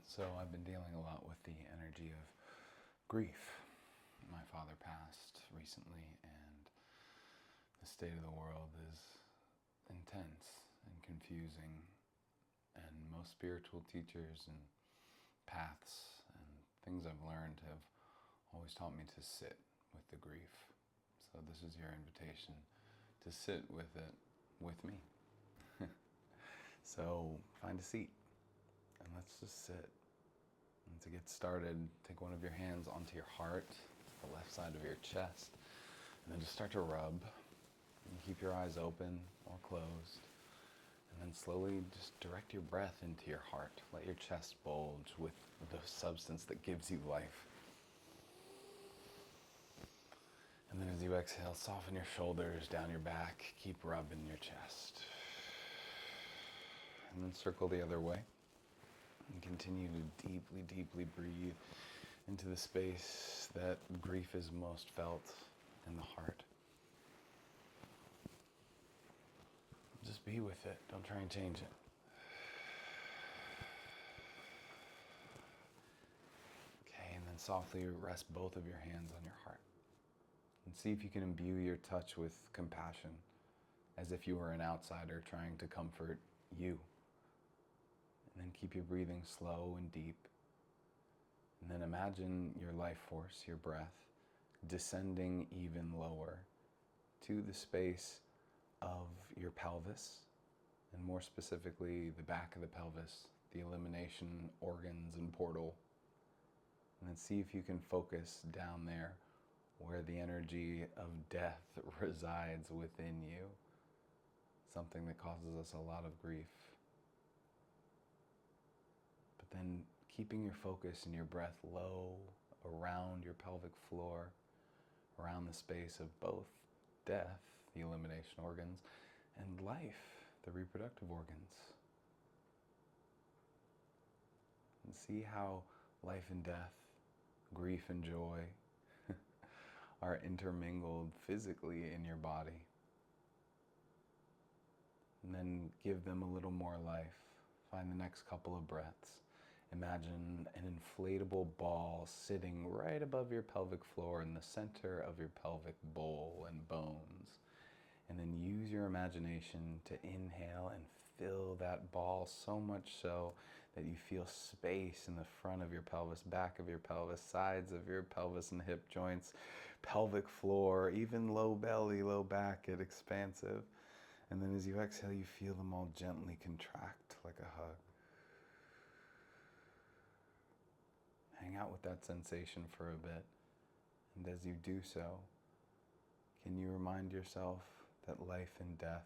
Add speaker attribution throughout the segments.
Speaker 1: So I've been dealing a lot with the energy of grief. My father passed recently, and the state of the world is intense and confusing. And most spiritual teachers and paths and things I've learned have always taught me to sit with the grief. So this is your invitation to sit with it with me. So find a seat and let's just sit. And to get started, take one of your hands onto your heart, the left side of your chest, and then just start to rub. And keep your eyes open or closed. And then slowly just direct your breath into your heart. Let your chest bulge with the substance that gives you life. And then as you exhale, soften your shoulders, down your back. Keep rubbing your chest. And then circle the other way. And continue to deeply, deeply breathe into the space that grief is most felt in the heart. Just be with it. Don't try and change it. Okay, and then softly rest both of your hands on your heart. And see if you can imbue your touch with compassion, as if you were an outsider trying to comfort you. And then keep your breathing slow and deep. And then imagine your life force, your breath, descending even lower to the space of your pelvis, and more specifically, the back of the pelvis, the elimination organs and portal. And then see if you can focus down there where the energy of death resides within you, something that causes us a lot of grief. But then keeping your focus and your breath low around your pelvic floor, around the space of both death, the elimination organs, and life, the reproductive organs. And see how life and death, grief and joy are intermingled physically in your body. And then give them a little more life. Find the next couple of breaths. Imagine an inflatable ball sitting right above your pelvic floor in the center of your pelvic bowl and bones. And then use your imagination to inhale and fill that ball so much so that you feel space in the front of your pelvis, back of your pelvis, sides of your pelvis and hip joints, pelvic floor, even low belly, low back, get expansive. And then as you exhale, you feel them all gently contract like a hug. Hang out with that sensation for a bit. And as you do so, can you remind yourself that life and death,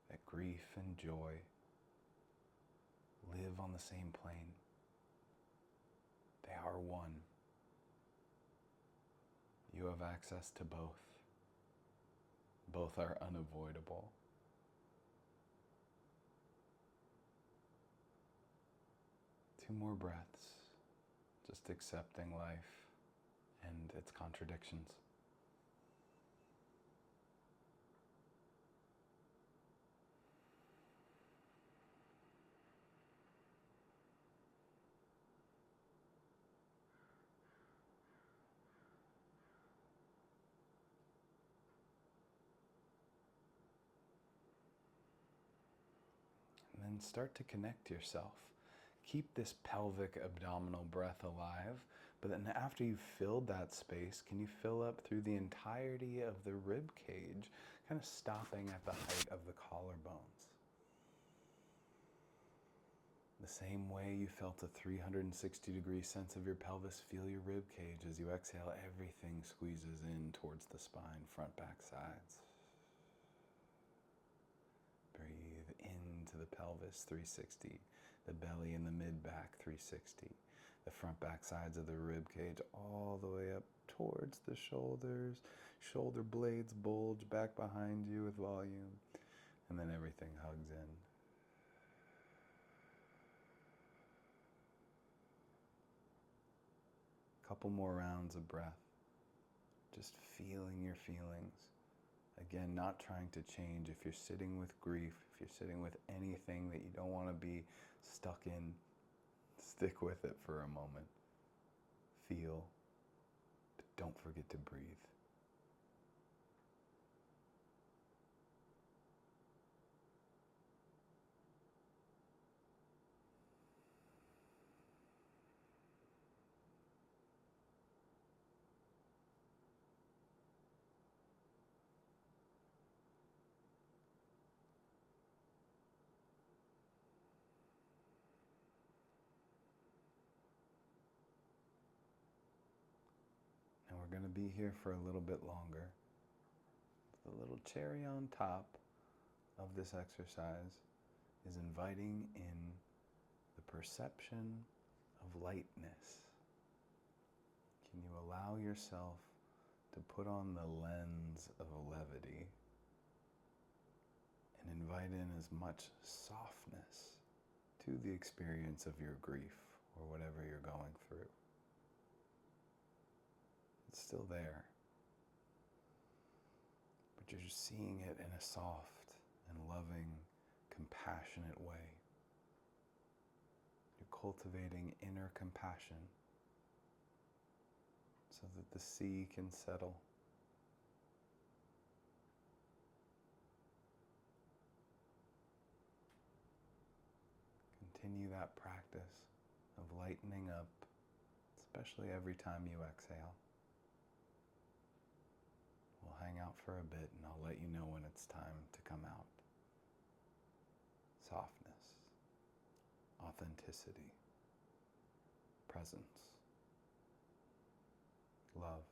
Speaker 1: that grief and joy live on the same plane? They are one. You have access to both. Both are unavoidable. Two more breaths. Just accepting life and its contradictions. And then start to connect yourself. Keep this pelvic abdominal breath alive, but then after you've filled that space, can you fill up through the entirety of the rib cage, kind of stopping at the height of the collarbones. The same way you felt a 360-degree sense of your pelvis, feel your rib cage. As you exhale, everything squeezes in towards the spine, front, back, sides. Breathe into the pelvis, 360. The belly and the mid-back, 360. The front, back, sides of the rib cage, all the way up towards the shoulders. Shoulder blades bulge back behind you with volume. And then everything hugs in. Couple more rounds of breath. Just feeling your feelings. Again, not trying to change. If you're sitting with grief, if you're sitting with anything that you don't want to be stuck in, Stick with it for a moment. Feel, but don't forget to breathe. And we're going to be here for a little bit longer. The little cherry on top of this exercise is inviting in the perception of lightness. Can you allow yourself to put on the lens of levity and invite in as much softness to the experience of your grief or whatever you're going through? It's still there, but you're just seeing it in a soft and loving, compassionate way. You're cultivating inner compassion so that the sea can settle. Continue that practice of lightening up, especially every time you exhale. We'll hang out for a bit and I'll let you know when it's time to come out. Softness, authenticity, presence, love.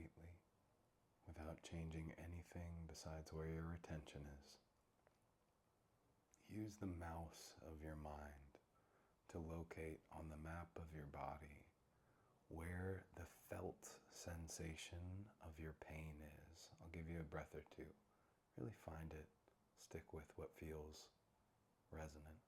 Speaker 1: completely without changing anything besides where your attention is. Use the mouse of your mind to locate on the map of your body where the felt sensation of your pain is. I'll give you a breath or two. Really find it. Stick with what feels resonant.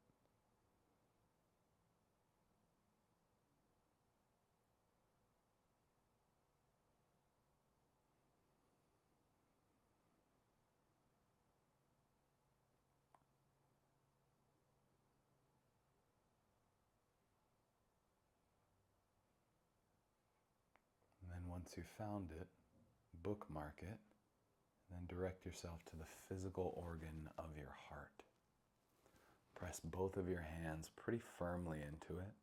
Speaker 1: And then once you've found it, bookmark it, and then direct yourself to the physical organ of your heart. Press both of your hands pretty firmly into it,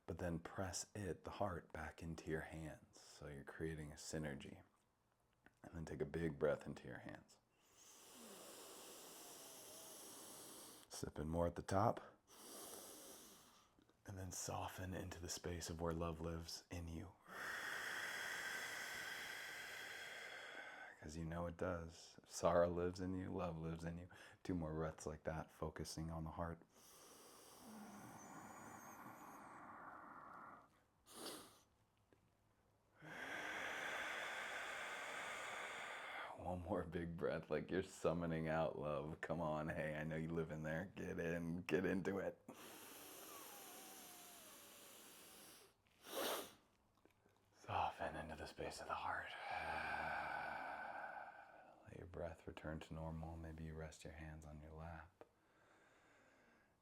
Speaker 1: but then press the heart, back into your hands. So you're creating a synergy. And then take a big breath into your hands. Sipping more at the top. And then soften into the space of where love lives in you. Because you know it does. If sorrow lives in you, love lives in you. 2 more breaths like that, focusing on the heart. One more big breath, like you're summoning out love. Come on, hey, I know you live in there. Get into it. Soften into the space of the heart. Let your breath return to normal. Maybe you rest your hands on your lap.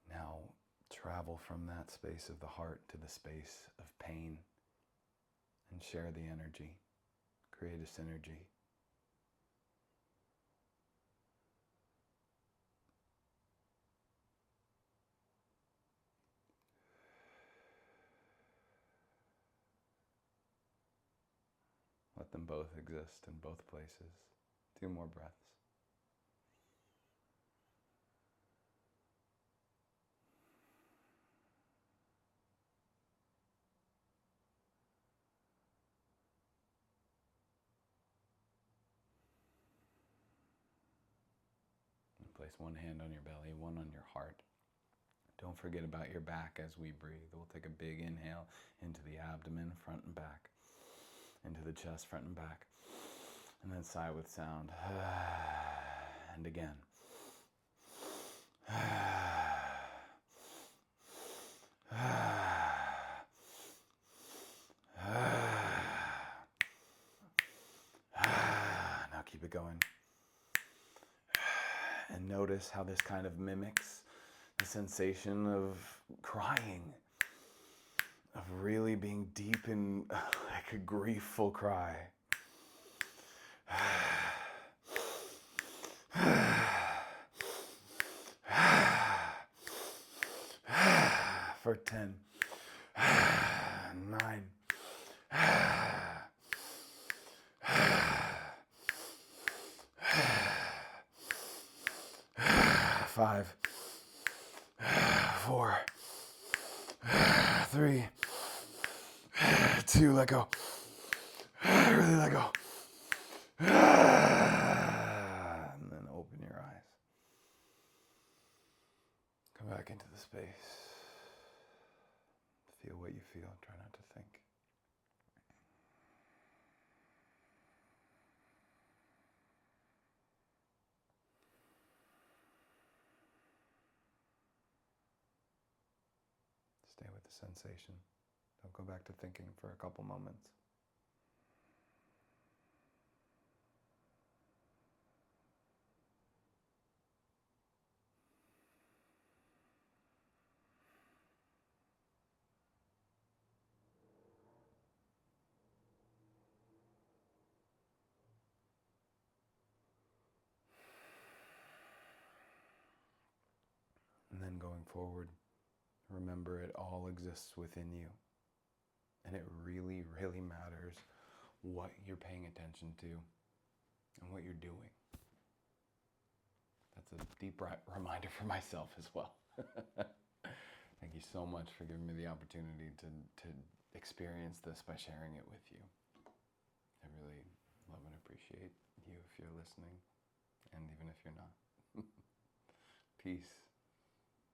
Speaker 1: Now, travel from that space of the heart to the space of pain and share the energy. Create a synergy. Let them both exist in both places. 2 more breaths. And place one hand on your belly, one on your heart. Don't forget about your back as we breathe. We'll take a big inhale into the abdomen, front and back. Into the chest, front and back. And then sigh with sound. And again. 'Now keep it going. And notice how this kind of mimics the sensation of crying. Of really being deep in like a griefful cry. For 10, 9, 5, 4, 3, 2, let go. Really let go. And then open your eyes. Come back into the space. Feel what you feel. Try not to think. Stay with the sensation. Don't go back to thinking for a couple moments. And then going forward, remember it all exists within you. And it really, really matters what you're paying attention to and what you're doing. That's a deep reminder for myself as well. Thank you so much for giving me the opportunity to experience this by sharing it with you. I really appreciate you if you're listening, and even if you're not. Peace.